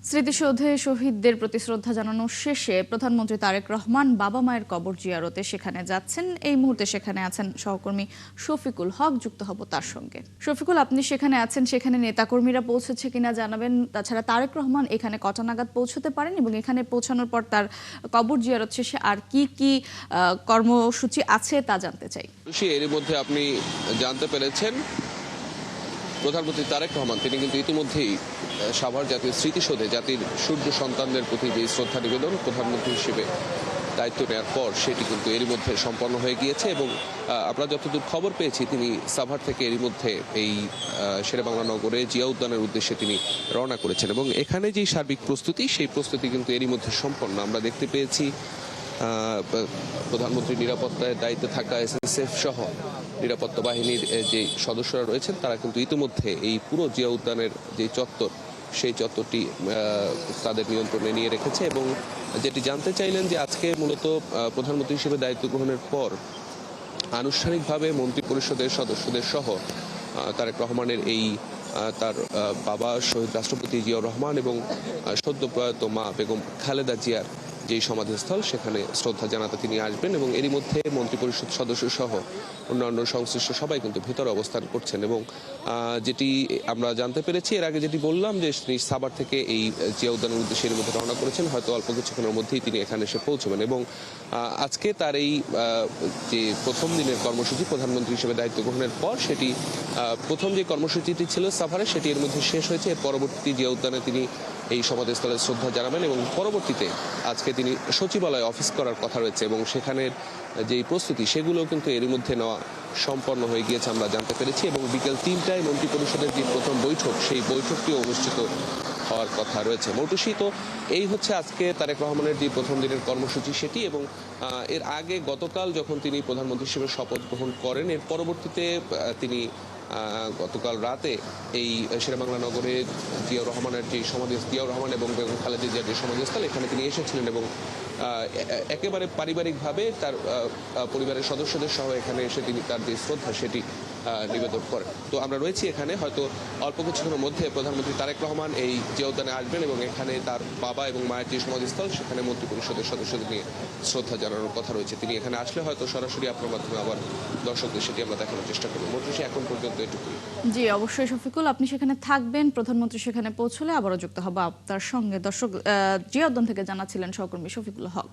স্মৃতিসৌধে শহীদদের প্রতি শ্রদ্ধা জানানো শেষে প্রধানমন্ত্রী তারেক রহমান বাবা মায়ের কবর জিয়ারতে সেখানে যাচ্ছেন। এই মুহূর্তে সেখানে আছেন সহকর্মী শফিকুল হক, যুক্ত হব তার সঙ্গে। শফিকুল, আপনি সেখানে আছেন, সেখানে নেতাকর্মীরা পৌঁছেছে কিনা জানাবেন। তাছাড়া তারেক রহমান এখানে কটা নাগাদ পৌঁছতে পারেন এবং এখানে পৌঁছানোর পর তার কবর জিয়ারত শেষে আর কি কি কর্মসূচি আছে তা জানতে চাই। এর মধ্যে আপনি জানতে পেরেছেন প্রধানমন্ত্রী তারেক রহমান তিনি কিন্তু ইতিমধ্যেই সাভার জাতীয় স্মৃতিসৌধে জাতির সূর্য সন্তানদের প্রতি যে শ্রদ্ধা নিবেদন প্রধানমন্ত্রী হিসেবে দায়িত্ব নেওয়ার পর সেটি কিন্তু এরই মধ্যে সম্পন্ন হয়ে গিয়েছে এবং আমরা যতদূর খবর পেয়েছি তিনি সাভার থেকে এরই মধ্যে এই শেরেবাংলা নগরে জিয়া উদ্যানের উদ্দেশ্যে তিনি রওনা করেছেন এবং এখানে যে সার্বিক প্রস্তুতি সেই প্রস্তুতি কিন্তু এরই মধ্যে সম্পন্ন। আমরা দেখতে পেয়েছি প্রধানমন্ত্রীর নিরাপত্তায় দায়িত্বে থাকা SSF সহ নিরাপত্তা বাহিনীর যে সদস্যরা রয়েছেন তারা কিন্তু ইতিমধ্যে এই পুরো জিয়া উদ্যানের যে চত্বর সেই চত্বরটি তাদের নিয়ন্ত্রণে নিয়ে রেখেছে এবং যেটি জানতে চাইলেন যে আজকে মূলত প্রধানমন্ত্রী হিসেবে দায়িত্ব গ্রহণের পর আনুষ্ঠানিকভাবে মন্ত্রী পরিষদের সদস্যদের সহ তারেক রহমানের এই তার বাবা শহীদ রাষ্ট্রপতি জিয়াউর রহমান এবং সদ্য প্রয়াত মা বেগম খালেদা জিয়ার যেই সমাধিস্থল সেখানে শ্রদ্ধা জানাতে তিনি আসবেন এবং এরই মধ্যে মন্ত্রিপরিষদ সদস্য সহ অন্যান্য সংশ্লিষ্ট সবাই কিন্তু ভেতরে অবস্থান করছেন এবং যেটি আমরা জানতে পেরেছি এর আগে যেটি বললাম যে তিনি সাভার থেকে এই জিয়া উদ্যানের উদ্দেশ্যে এর মধ্যে রওনা করেছেন, হয়তো অল্প কিছুক্ষণের মধ্যেই তিনি এখানে এসে পৌঁছবেন এবং আজকে তার এই যে প্রথম দিনের কর্মসূচি প্রধানমন্ত্রী হিসেবে দায়িত্ব গ্রহণের পর সেটি প্রথম যে কর্মসূচিটি ছিল সাভারে সেটি এর মধ্যে শেষ হয়েছে। এর পরবর্তী জিয়া উদ্যানে তিনি এই সমাধিস্থলে শ্রদ্ধা জানাবেন এবং পরবর্তীতে আজকে তিনি সচিবালয়ে অফিস করার কথা রয়েছে এবং সেখানের যেই প্রস্তুতি সেগুলো কিন্তু এরই মধ্যে নেওয়া সম্পন্ন হয়ে গিয়েছে আমরা জানতে পেরেছি এবং বিকেল 3টায় মন্ত্রী পরিষদের যে প্রথম বৈঠক সেই বৈঠকটিও অনুষ্ঠিত হওয়ার কথা রয়েছে। মৌটুসী, তো এই হচ্ছে আজকে তারেক রহমানের যে প্রথম দিনের কর্মসূচি সেটি এবং এর আগে গতকাল যখন তিনি প্রধানমন্ত্রী হিসেবে শপথ গ্রহণ করেন এর পরবর্তীতে তিনি গতকাল রাতে এই শেরেবাংলা নগরে জিয়াউর রহমানের যে সমাধি জিয়াউর রহমান এবং বেগম খালেদা জিয়ার যে সমাধিস্থল এখানে তিনি এসেছিলেন এবং একেবারে পারিবারিকভাবে তার পরিবারের সদস্যদের সহ এখানে এসে তিনি তার যে শ্রদ্ধা সেটি নিবেদন করেন। তো আমরা রয়েছি এখানে, হয়তো অল্প কিছুক্ষণের মধ্যে প্রধানমন্ত্রী তারেক রহমান এই জিয়া উদ্যানে আসবেন এবং এখানে তার বাবা এবং মায়ের যে সমাধিস্থল সেখানে মন্ত্রী পরিষদের সদস্যদের নিয়ে শ্রদ্ধা জানানোর কথা রয়েছে। তিনি এখানে আসলে হয়তো সরাসরি আপনার মাধ্যমে আবার দর্শকদের সেটি আমরা দেখানোর চেষ্টা করব। মৌটুসী, এখন পর্যন্ত এটুকুই। জি অবশ্যই শফিকুল, আপনি সেখানে থাকবেন, প্রধানমন্ত্রী সেখানে পৌঁছলে আবারও যুক্ত হব আপনার সঙ্গে। দর্শক, জিয়া উদ্যান থেকে জানাচ্ছিলেন সহকর্মী শফিকুল হক।